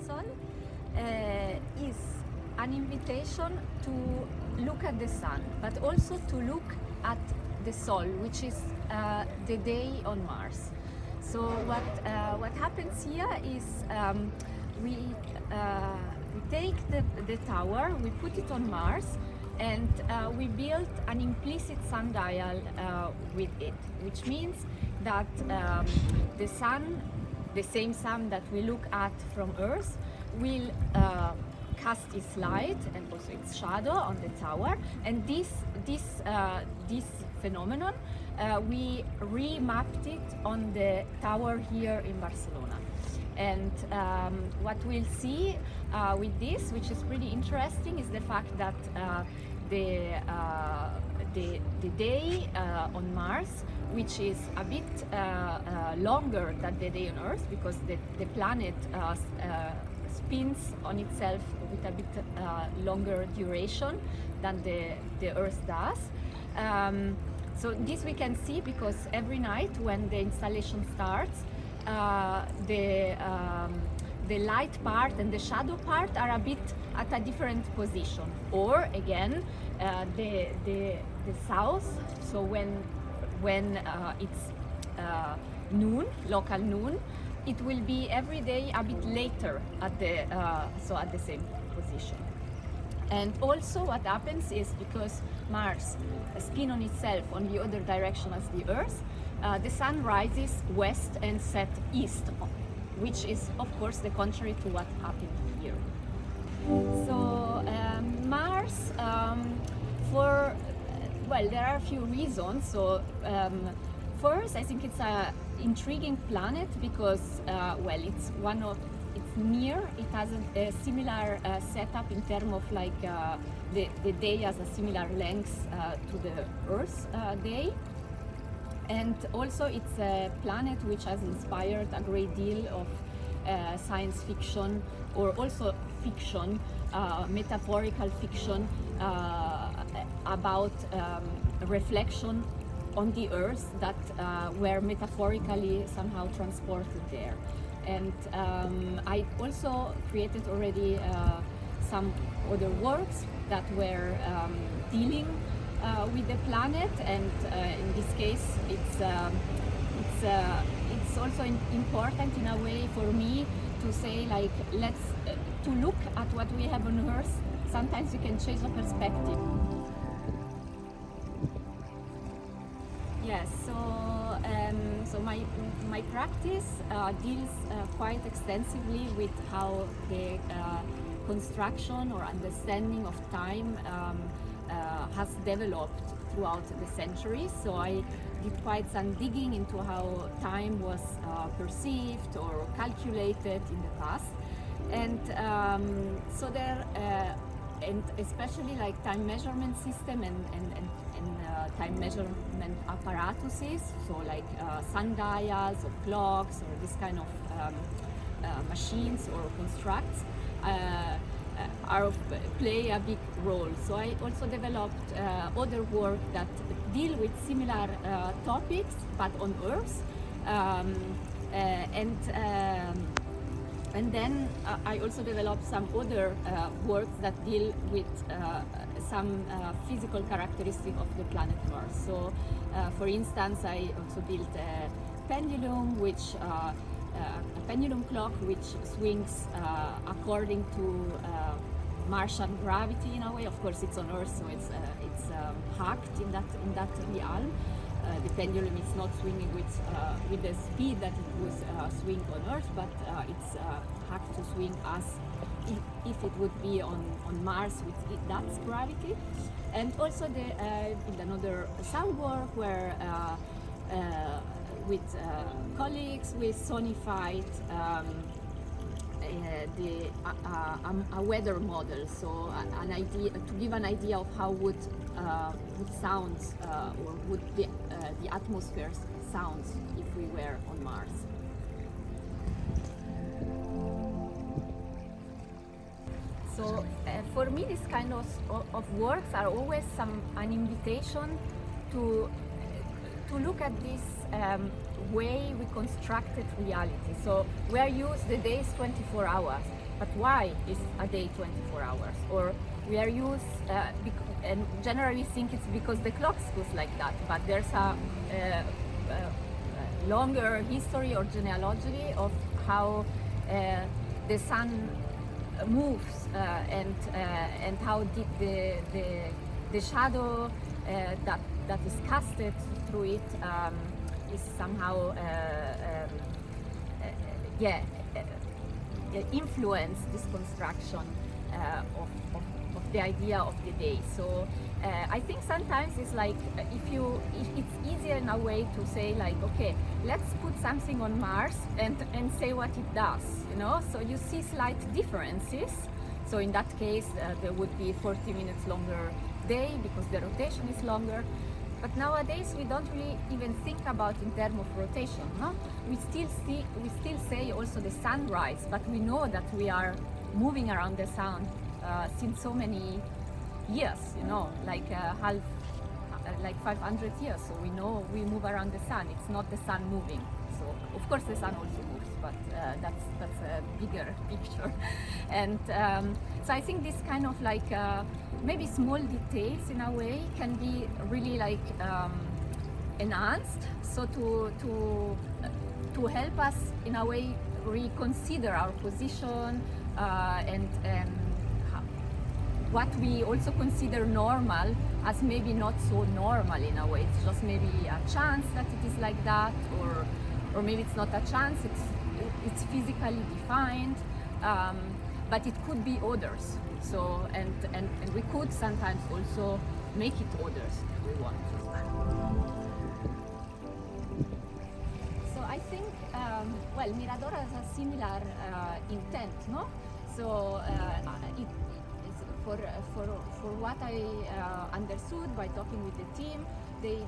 Sol is an invitation to look at the sun, but also to look at the Sol, which is the day on Mars. So what happens here is we take the tower, we put it on Mars, and we built an implicit sundial with it, which means that the sun, the same sun that we look at from Earth, will cast its light and also its shadow on the tower, and this phenomenon we remapped it on the tower here in Barcelona. And what we'll see with this, which is pretty interesting, is the fact that the day on Mars, which is a bit longer than the day on Earth, because the planet spins on itself with a bit longer duration than the Earth does. So this we can see because every night when the installation starts, the light part and the shadow part are a bit at a different position. Or again, the south. So when it's noon, local noon, it will be every day a bit later at the same position. And also what happens is, because Mars spins on itself on the other direction as the Earth, the sun rises west and sets east, which is of course the contrary to what happened here. So Mars, there are a few reasons. So first, I think it's an intriguing planet because it's near. It has a similar setup in terms of the day has a similar length to the Earth's day. And also it's a planet which has inspired a great deal of science fiction, or also fiction, metaphorical fiction about reflection on the Earth that were metaphorically somehow transported there. And I also created already some other works that were dealing with the planet, and in this case it's also important in a way for me to say, like, let's to look at what we have on Earth. Sometimes you can change the perspective. Yes, so my practice deals quite extensively with how the construction or understanding of time has developed throughout the centuries. So I did quite some digging into how time was perceived or calculated in the past, and so there, and especially like time measurement system and time measurement apparatuses, so like sundials or clocks or this kind of machines or constructs play a big role. So I also developed other work that deal with similar topics but on Earth, and then I also developed some other works that deal with some physical characteristic of the planet Mars. So for instance, I also built a pendulum, which a pendulum clock which swings according to Martian gravity in a way. Of course, it's on Earth, so it's hacked in that realm. The pendulum is not swinging with the speed that it would swing on Earth, but it's hacked to swing as if it would be on Mars with that gravity. And also in another some work where with colleagues we sonified a weather model, so an idea to give an idea of how would sounds or would the atmosphere sounds if we were on Mars. So for me, this kind of works are always an invitation to look at this way we constructed reality. So we are used the day is 24 hours, but why is a day 24 hours? Or we are used, and generally think it's because the clocks goes like that, but there's a longer history or genealogy of how the sun moves and how the shadow that is casted through it is somehow influence this construction of the idea of the day. So I think sometimes it's like it's easier in a way to say like, okay, let's put something on Mars and say what it does, you know. So you see slight differences. So in that case, there would be 40 minutes longer day because the rotation is longer. But nowadays we don't really even think about in terms of rotation, no? We still say also the sunrise, but we know that we are moving around the sun since so many years, you know, like 500 years. So we know we move around the sun. It's not the sun moving. So of course the sun also moves, but that's a bigger picture. And so I think this kind of like maybe small details in a way can be really like enhanced. So to help us in a way reconsider our position and what we also consider normal as maybe not so normal in a way. It's just maybe a chance that it is like that, or maybe it's not a chance, it's physically defined, but it could be others. So and we could sometimes also make it others if we want. So I think well, Mirador has a similar intent, no? So for what I understood by talking with the team, the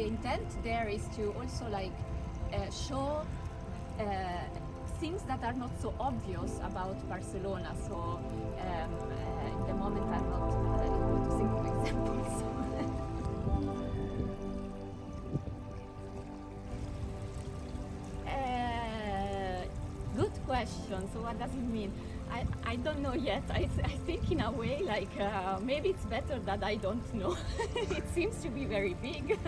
intent there is to also like show things that are not so obvious about Barcelona. So in the moment I'm not able to think of examples. Good question. So what does it mean? I don't know yet. I think in a way like maybe it's better that I don't know. It seems to be very big.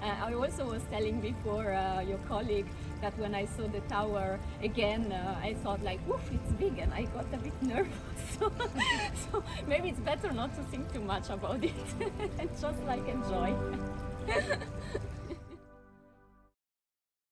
I also was telling before your colleague that when I saw the tower again, I thought like, woof, it's big, and I got a bit nervous. So maybe it's better not to think too much about it and just like enjoy.